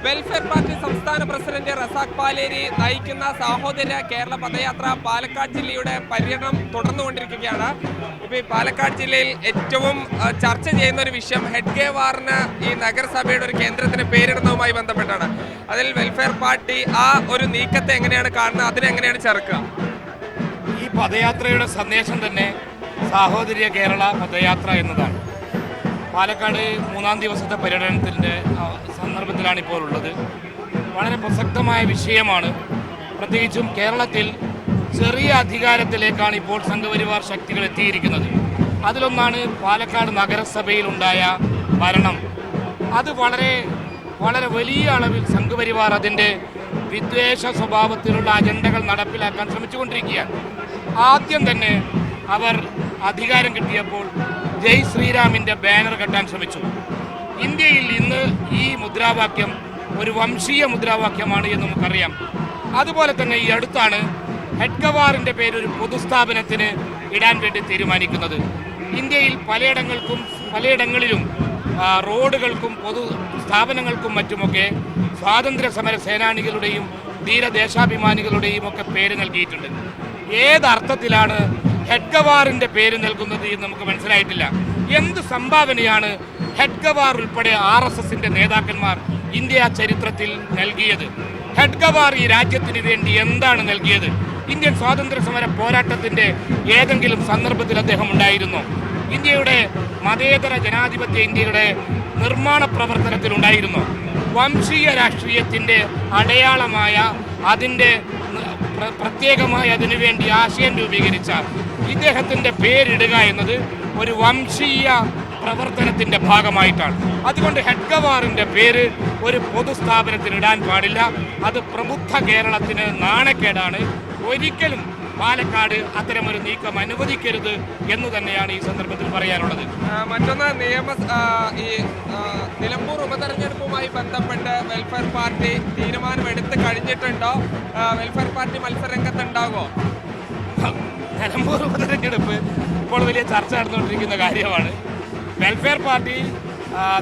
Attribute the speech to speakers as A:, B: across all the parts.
A: Welfare party സംസ്ഥാന president Razak Paleri നയിക്കുന്ന സാഹോദര്യ കേരള പദയാത്ര പാലക്കാട് ജില്ലയുടെ പര്യടനം തുടർന്നുകൊണ്ടിരിക്കുകയാണ്. ഇപ്പോൾ ഈ പാലക്കാട് ജില്ലയിൽ ഏറ്റവും ചർച്ച ചെയ്യുന്ന ഒരു വിഷയം ഹെഡ്ഗേവാറിന് ഈ നഗരസഭയുടെ ഒരു കേന്ദ്രത്തിന് പേരിടുന്നതുമായി ബന്ധപ്പെട്ടാണ്. അതിൽ വെൽഫെയർ പാർട്ടി ആ ഒരു നീക്കത്തെ എങ്ങനെയാണ് കാണുന്നത്, അതിനെങ്ങനെയാണ് ചെറുക്കുക?
B: ഈ പദയാത്രയുടെ സന്ദേശം തന്നെ സാഹോദര്യ കേരള പദയാത്ര എന്നതാണ്. പാലക്കാട് 3-ാം ദിവസത്തെ പര്യടനത്തിൻ്റെ സന്ദർഭത്തിലാണ് ഇപ്പോൾ ഉള്ളത്. വളരെ പ്രസക്തമായ വിഷയമാണ്. പ്രത്യേകിച്ചും കേരളത്തിൽ ചെറിയ അധികാരത്തിലേക്കാണ് ഇപ്പോൾ സംഘപരിവാർ ശക്തികൾ എത്തിയിരിക്കുന്നത്. അതിലൊന്നാണ് പാലക്കാട് നഗരസഭയിലുണ്ടായ ഭരണം. അത് വളരെ വളരെ വലിയ അളവിൽ സംഘപരിവാർ അതിൻ്റെ വിദ്വേഷ സ്വഭാവത്തിലുള്ള അജണ്ടകൾ നടപ്പിലാക്കാൻ ശ്രമിച്ചുകൊണ്ടിരിക്കുകയാണ്. ആദ്യം തന്നെ അവർ അധികാരം കിട്ടിയപ്പോൾ ജയ് ശ്രീരാമിൻ്റെ ബാനർ കെട്ടാൻ ശ്രമിച്ചു. ഇന്ത്യയിൽ ഇന്ന് ഈ മുദ്രാവാക്യം ഒരു വംശീയ മുദ്രാവാക്യമാണ് എന്ന് നമുക്കറിയാം. അതുപോലെ തന്നെ ഈ അടുത്താണ് ഹെഡ്ഗവാറിൻ്റെ പേരൊരു പൊതുസ്ഥാപനത്തിന് ഇടാൻ വേണ്ടി തീരുമാനിക്കുന്നത്. ഇന്ത്യയിൽ പലയിടങ്ങളിലും റോഡുകൾക്കും പൊതു സ്ഥാപനങ്ങൾക്കും മറ്റുമൊക്കെ സ്വാതന്ത്ര്യ സമര സേനാനികളുടെയും ധീരദേശാഭിമാനികളുടെയും ഒക്കെ പേര് നൽകിയിട്ടുണ്ട്. ഏതർത്ഥത്തിലാണ് ഹെഡ്ഗവാറിൻ്റെ പേര് നൽകുന്നത് എന്ന് നമുക്ക് മനസ്സിലായിട്ടില്ല. എന്ത് സംഭാവനയാണ് ഹെഡ്ഗവാർ ഉൾപ്പെടെ RSSന്റെ നേതാക്കന്മാർ ഇന്ത്യ ചരിത്രത്തിൽ നൽകിയത്? ഹെഡ്ഗവാർ ഈ രാജ്യത്തിന് വേണ്ടി എന്താണ് നൽകിയത്? ഇന്ത്യൻ സ്വാതന്ത്ര്യ സമര പോരാട്ടത്തിൻ്റെ ഏതെങ്കിലും സന്ദർഭത്തിൽ അദ്ദേഹം ഉണ്ടായിരുന്നോ? ഇന്ത്യയുടെ മതേതര ജനാധിപത്യ ഇന്ത്യയുടെ നിർമ്മാണ പ്രവർത്തനത്തിലുണ്ടായിരുന്നോ? വംശീയ രാഷ്ട്രീയത്തിൻ്റെ അടയാളമായ അതിൻ്റെ പ്രത്യേകമായി അതിനുവേണ്ടി ആശയം രൂപീകരിച്ച ഇദ്ദേഹത്തിൻ്റെ പേരിടുക എന്നത് ഒരു വംശീയ പ്രവർത്തനത്തിൻ്റെ ഭാഗമായിട്ടാണ്. അതുകൊണ്ട് ഹെഡ്ഗവാറിൻ്റെ പേര് ഒരു പൊതുസ്ഥാപനത്തിന് ഇടാൻ പാടില്ല. അത് പ്രബുദ്ധ കേരളത്തിന് നാണക്കേടാണ്. ഒരിക്കലും പാലക്കാട് അത്തരമൊരു നീക്കം അനുവദിക്കരുത് എന്ന് തന്നെയാണ് ഈ സന്ദർഭത്തിൽ പറയാനുള്ളത്.
A: മറ്റൊന്ന് ഈ നിലമ്പൂർ ഉപതെരഞ്ഞെടുപ്പുമായി ബന്ധപ്പെട്ട് വെൽഫെയർ പാർട്ടി തീരുമാനമെടുത്ത് കഴിഞ്ഞിട്ടുണ്ടോ? Welfare party മത്സരരംഗത്തുണ്ടാകുമോ?
B: നിലമ്പൂർ ഉപതെരഞ്ഞെടുപ്പ് ഇപ്പോൾ വലിയ ചർച്ച നടന്നുകൊണ്ടിരിക്കുന്ന കാര്യമാണ്. വെൽഫെയർ പാർട്ടി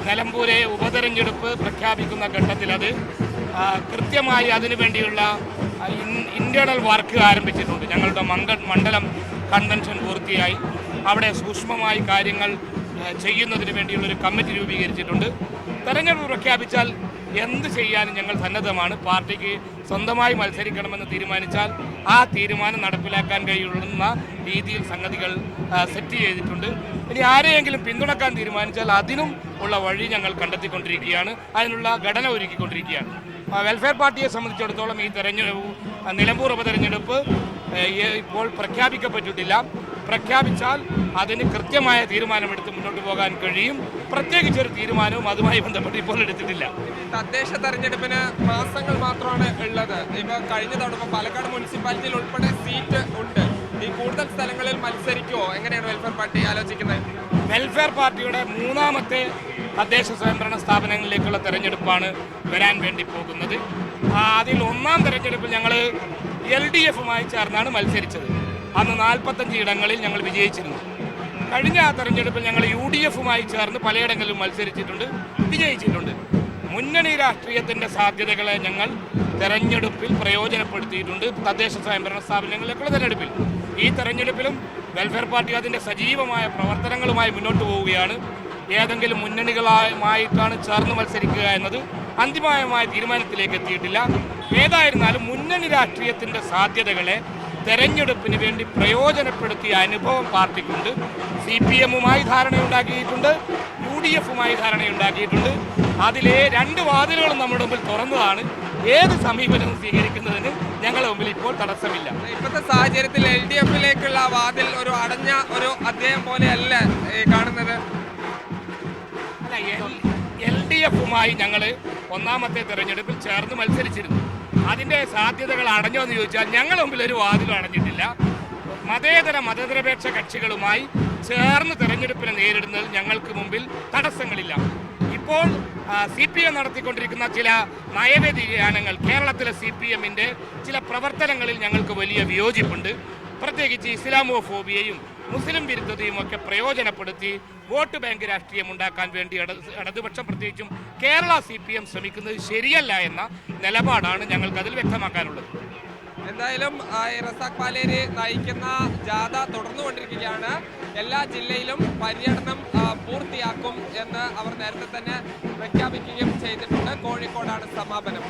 B: നിലമ്പൂരെ ഉപതെരഞ്ഞെടുപ്പ് പ്രഖ്യാപിക്കുന്ന ഘട്ടത്തിൽ അത് കൃത്യമായി അതിനുവേണ്ടിയുള്ള ഇന്റേണൽ വർക്ക് ആരംഭിച്ചിട്ടുണ്ട്. ഞങ്ങളുടെ മണ്ഡലം കൺവെൻഷൻ പൂർത്തിയായി. അവിടെ സൂക്ഷ്മമായി കാര്യങ്ങൾ ചെയ്യുന്നതിന് വേണ്ടിയുള്ളൊരു കമ്മിറ്റി രൂപീകരിച്ചിട്ടുണ്ട്. തെരഞ്ഞെടുപ്പ് പ്രഖ്യാപിച്ചാൽ എന്ത് ചെയ്യാനും ഞങ്ങൾ സന്നദ്ധമാണ്. പാർട്ടിക്ക് സ്വന്തമായി മത്സരിക്കണമെന്ന് തീരുമാനിച്ചാൽ ആ തീരുമാനം നടപ്പിലാക്കാൻ കഴിയുന്ന രീതിയിൽ സംഗതികൾ സെറ്റ് ചെയ്തിട്ടുണ്ട്. ഇനി ആരെയെങ്കിലും പിന്തുണക്കാൻ തീരുമാനിച്ചാൽ അതിനും ഉള്ള വഴി ഞങ്ങൾ കണ്ടെത്തിക്കൊണ്ടിരിക്കുകയാണ്. അതിനുള്ള ഘടന ഒരുക്കിക്കൊണ്ടിരിക്കുകയാണ്. വെൽഫെയർ പാർട്ടിയെ സംബന്ധിച്ചിടത്തോളം ഈ നിലമ്പൂർ ഉപതെരഞ്ഞെടുപ്പ് ഇപ്പോൾ പ്രഖ്യാപിക്കപ്പെട്ടിട്ടില്ല. പ്രഖ്യാപിച്ചാൽ അതിന് കൃത്യമായ തീരുമാനമെടുത്ത് മുന്നോട്ട് പോകാൻ കഴിയും. പ്രത്യേകിച്ചൊരു തീരുമാനവും അതുമായി ബന്ധപ്പെട്ട് ഇപ്പോൾ എടുത്തിട്ടില്ല.
A: തദ്ദേശ തെരഞ്ഞെടുപ്പിന് മാസങ്ങൾ മാത്രമാണ് ഉള്ളത്. ഇപ്പോൾ കഴിഞ്ഞ തവണ പാലക്കാട് മുനിസിപ്പാലിറ്റിയിൽ ഉൾപ്പെടെ സീറ്റ് ഉണ്ട്. ഈ കൂടുതൽ സ്ഥലങ്ങളിൽ മത്സരിക്കുമോ? എങ്ങനെയാണ് വെൽഫെയർ പാർട്ടി ആലോചിക്കുന്നത്?
B: വെൽഫെയർ പാർട്ടിയുടെ 3ാമത്തെ തദ്ദേശ സ്വയംഭരണ സ്ഥാപനങ്ങളിലേക്കുള്ള തെരഞ്ഞെടുപ്പാണ് വരാൻ വേണ്ടി പോകുന്നത്. അതിൽ 1ാം തെരഞ്ഞെടുപ്പിൽ ഞങ്ങൾ LDFുമായി ചേർന്നാണ് മത്സരിച്ചത്. അന്ന് 45 ഇടങ്ങളിൽ ഞങ്ങൾ വിജയിച്ചിരുന്നു. കഴിഞ്ഞ ആ തെരഞ്ഞെടുപ്പിൽ ഞങ്ങൾ UDFുമായി ചേർന്ന് പലയിടങ്ങളിലും മത്സരിച്ചിട്ടുണ്ട്, വിജയിച്ചിട്ടുണ്ട്. മുന്നണി രാഷ്ട്രീയത്തിൻ്റെ സാധ്യതകളെ ഞങ്ങൾ തെരഞ്ഞെടുപ്പിൽ പ്രയോജനപ്പെടുത്തിയിട്ടുണ്ട്. തദ്ദേശ സ്വയംഭരണ സ്ഥാപനങ്ങളിലേക്കുള്ള തെരഞ്ഞെടുപ്പിൽ ഈ തെരഞ്ഞെടുപ്പിലും വെൽഫെയർ പാർട്ടി അതിൻ്റെ സജീവമായ പ്രവർത്തനങ്ങളുമായി മുന്നോട്ട് പോവുകയാണ്. ഏതെങ്കിലും മുന്നണികളുമായിട്ടാണ് ചേർന്ന് മത്സരിക്കുക എന്നത് അന്തിമമായ തീരുമാനത്തിലേക്ക് എത്തിയിട്ടില്ല. ഏതായിരുന്നാലും മുന്നണി രാഷ്ട്രീയത്തിൻ്റെ സാധ്യതകളെ തെരഞ്ഞെടുപ്പിന് വേണ്ടി പ്രയോജനപ്പെടുത്തിയ അനുഭവം പാർട്ടിക്കുണ്ട്. CPMുമായി ധാരണയുണ്ടാക്കിയിട്ടുണ്ട്, UDFുമായി ധാരണയുണ്ടാക്കിയിട്ടുണ്ട്. അതിലെ 2 വാതിലുകളും നമ്മുടെ മുമ്പിൽ തുറന്നതാണ്. ഏത് സമീപനവും സ്വീകരിക്കുന്നതിന് ഞങ്ങളുടെ മുമ്പിൽ ഇപ്പോൾ തടസ്സമില്ല.
A: ഇപ്പോഴത്തെ സാഹചര്യത്തിൽ LDFിലേക്കുള്ള വാതിൽ ഒരു അടഞ്ഞ ഒരു അധ്യായം പോലെയല്ല കാണുന്നത്.
B: LDFുമായി ഞങ്ങൾ 1ാമത്തെ തെരഞ്ഞെടുപ്പിൽ ചേർന്ന് മത്സരിച്ചിരുന്നു. അതിൻ്റെ സാധ്യതകൾ അടഞ്ഞോ എന്ന് ചോദിച്ചാൽ ഞങ്ങളുടെ മുമ്പിൽ ഒരു വാതിലും അടഞ്ഞിട്ടില്ല. മതനിരപേക്ഷ കക്ഷികളുമായി ചേർന്ന് തെരഞ്ഞെടുപ്പിനെ നേരിടുന്നതിൽ ഞങ്ങൾക്ക് മുമ്പിൽ തടസ്സങ്ങളില്ല. ഇപ്പോൾ CPM നടത്തിക്കൊണ്ടിരിക്കുന്ന ചില നയവ്യതിയാനങ്ങൾ, കേരളത്തിലെ CPMന്റെ ചില പ്രവർത്തനങ്ങളിൽ ഞങ്ങൾക്ക് വലിയ വിയോജിപ്പുണ്ട്. പ്രത്യേകിച്ച് ഇസ്ലാമോഫോബിയയും മുസ്ലിം വിരുദ്ധതയും ഒക്കെ പ്രയോജനപ്പെടുത്തി വോട്ട് ബാങ്ക് രാഷ്ട്രീയം ഉണ്ടാക്കാൻ വേണ്ടി ഇടതുപക്ഷം പ്രത്യേകിച്ചും കേരള CPM ശ്രമിക്കുന്നത് ശരിയല്ല എന്ന നിലപാടാണ് ഞങ്ങൾക്ക് അതിൽ വ്യക്തമാക്കാനുള്ളത്.
A: എന്തായാലും റസാഖ് പാലേരി നയിക്കുന്ന ജാഥ തുടർന്നുകൊണ്ടിരിക്കുകയാണ്. എല്ലാ ജില്ലയിലും പര്യടനം പൂർത്തിയാക്കും എന്ന് അവർ നേരത്തെ തന്നെ പ്രഖ്യാപിക്കുകയും ചെയ്തിട്ടുണ്ട്. കോഴിക്കോടാണ് സമാപനം.